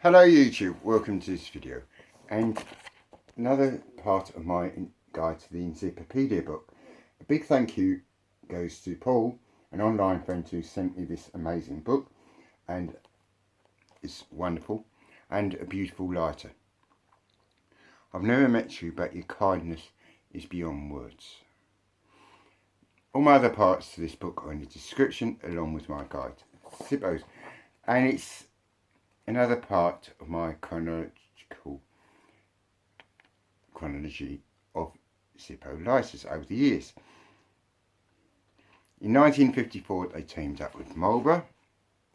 Hello YouTube, welcome to this video and another part of my guide to the Enzippopedia book. A big thank you goes to Paul, an online friend who sent me this amazing book, and it's wonderful and a beautiful lighter. I've never met you, but your kindness is beyond words. All my other parts to this book are in the description along with my guide, Zippos, and it's another part of my chronology of Zippo lighters over the years. In 1954 they teamed up with Marlboro,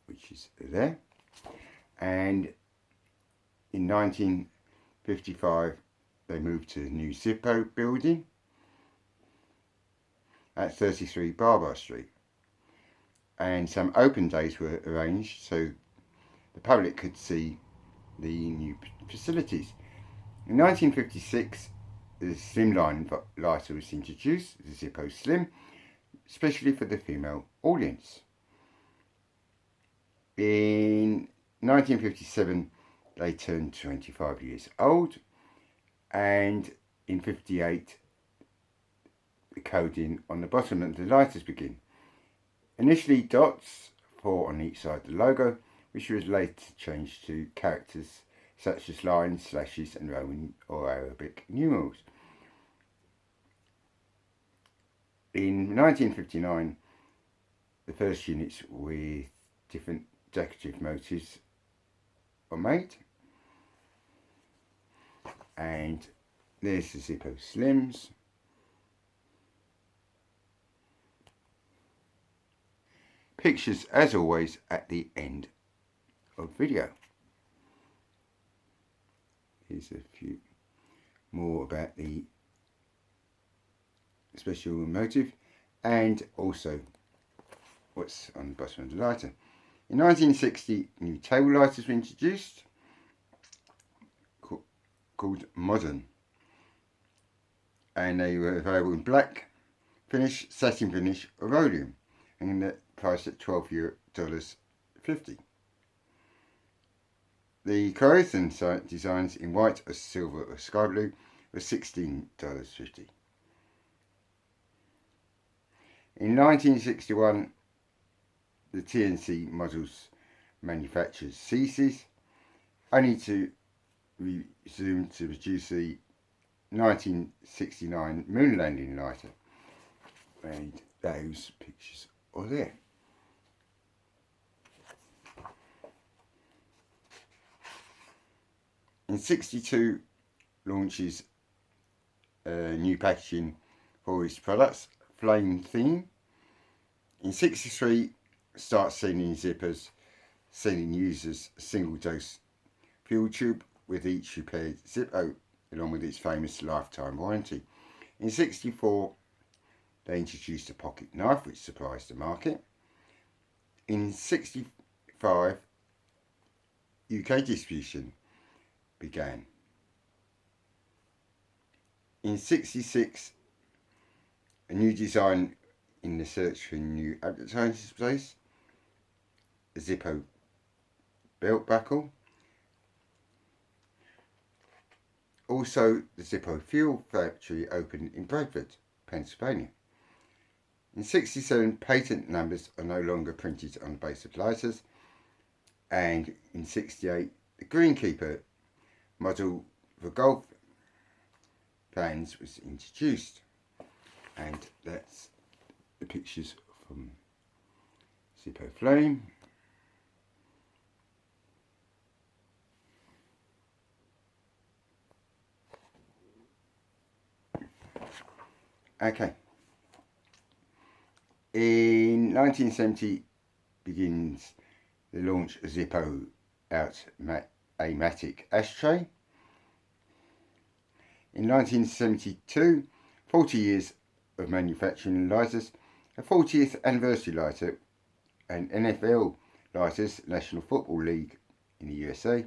which is there, and in 1955 they moved to the new Zippo building at 33 Barber Street, and some open days were arranged so the public could see the new facilities. In 1956, the slimline lighter was introduced, the Zippo Slim, especially for the female audience. In 1957, they turned 25 years old, and in 58, the coding on the bottom of the lighters began. Initially dots, 4 on each side of the logo, which was later changed to characters such as lines, slashes and Roman or Arabic numerals. In 1959, the first units with different decorative motifs were made, and there's the Zippo Slims. Pictures as always at the end of video. Here's a few more about the special motive and also what's on the bottom of the lighter. In 1960, new table lighters were introduced called Modern, and they were available in black finish, satin finish or rhodium, and they're priced at $12.50. The Croatian designs in white or silver or sky blue were $16.50. In 1961, the TNC models manufacturers ceases, only to resume to produce the 1969 moon landing lighter, and those pictures are there. In 62, launches new packaging for its products, Flame Theme. In 63, starts selling zippers, selling users a single dose fuel tube with each repaired Zippo, along with its famous lifetime warranty. In 64, they introduced a pocket knife, which surprised the market. In 65, UK distribution began. In 66, a new design in the search for new advertising space, a Zippo belt buckle. Also, the Zippo fuel factory opened in Bradford, Pennsylvania. In 67, patent numbers are no longer printed on the base of lighters, and in 68, the Greenkeeper model for golf plans was introduced, and that's the pictures from Zippo Flame. Okay. In 1970 begins the launch of Zippo Amatic ashtray. In 1972, 40 years of manufacturing lighters, a 40th anniversary lighter, and NFL lighters, National Football League in the USA,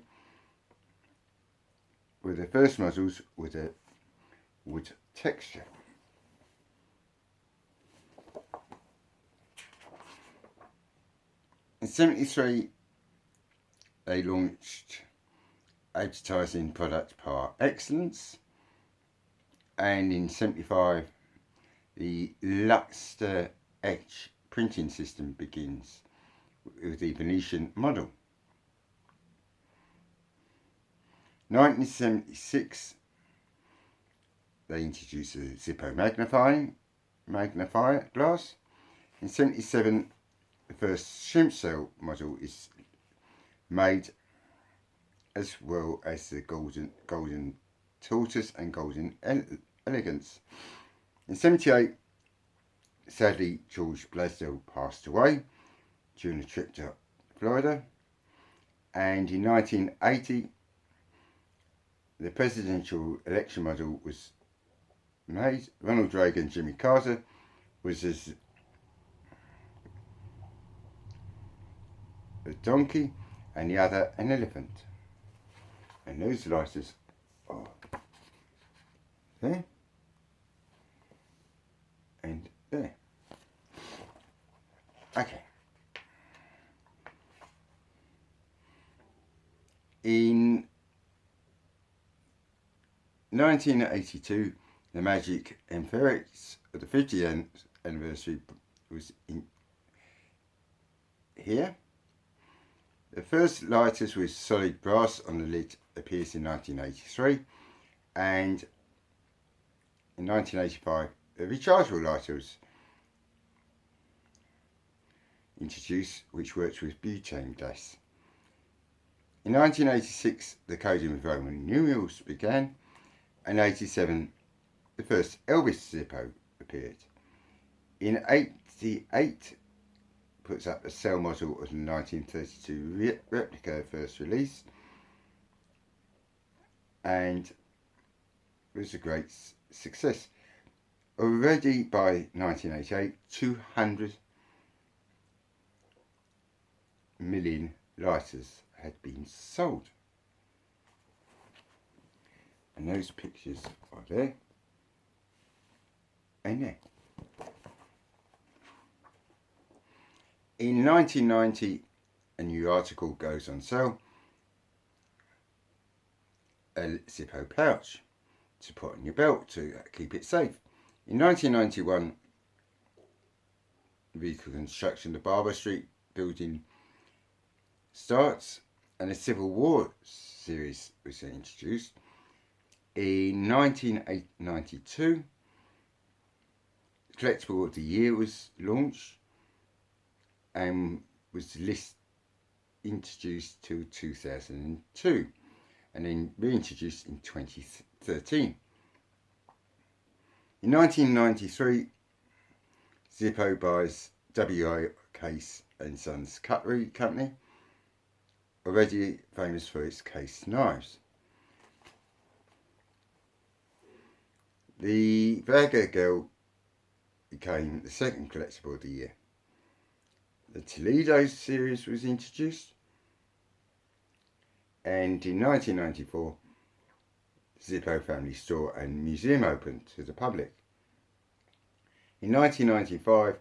were the first models with a wood texture. In 73, they launched advertising product par excellence. And in 75, the Luxter etch printing system begins with the Venetian model. 1976, they introduced the Zippo magnifier glass. In 77, the first shrimp sail model is made, as well as the golden tortoise and golden elegance. In 78, sadly, George Blaisdell passed away during a trip to Florida. And in 1980, the presidential election model was made. Ronald Reagan, Jimmy Carter was as a donkey and the other an elephant. And those lighters are there and there. Okay. In 1982, the Magic Emphyrix of the 50th anniversary was in here. The first lighters with solid brass on the lid appears in 1983, and in 1985 the rechargeable lighter was introduced, which works with butane gas. In 1986, the coding with Roman numerals began, and 87, the first Elvis Zippo appeared. In 88, puts up a cell model of the 1932 replica first release, and was a great success. Already by 1988, 200 million lighters had been sold. And those pictures are there and there. In 1990, a new article goes on sale, a Zippo pouch to put on your belt to keep it safe. In 1991, vehicle construction, the Barber Street building starts, and a Civil War series was introduced. In 1992, Collectible of the Year was launched and was introduced till 2002, and then reintroduced in 2013. In 1993, Zippo buys W.I. Case and Sons Cutlery Company, already famous for its case knives. The Bagger Girl became the second collectible of the year. The Toledo series was introduced, and in 1994, Zippo Family Store and Museum opened to the public. In 1995,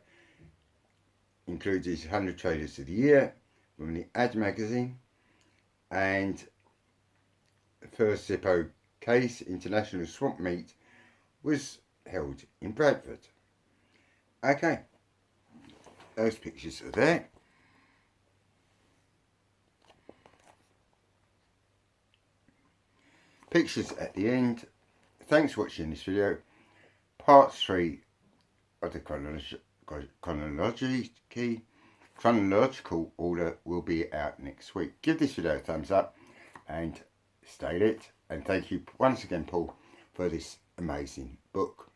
included 100 Traders of the Year from the Ad magazine, and the first Zippo Case International Swamp Meet was held in Bradford. Okay, those pictures are there. Pictures at the end. Thanks for watching this video. Part 3 of the chronological order will be out next week. Give this video a thumbs up and stay lit. And thank you once again, Paul, for this amazing book.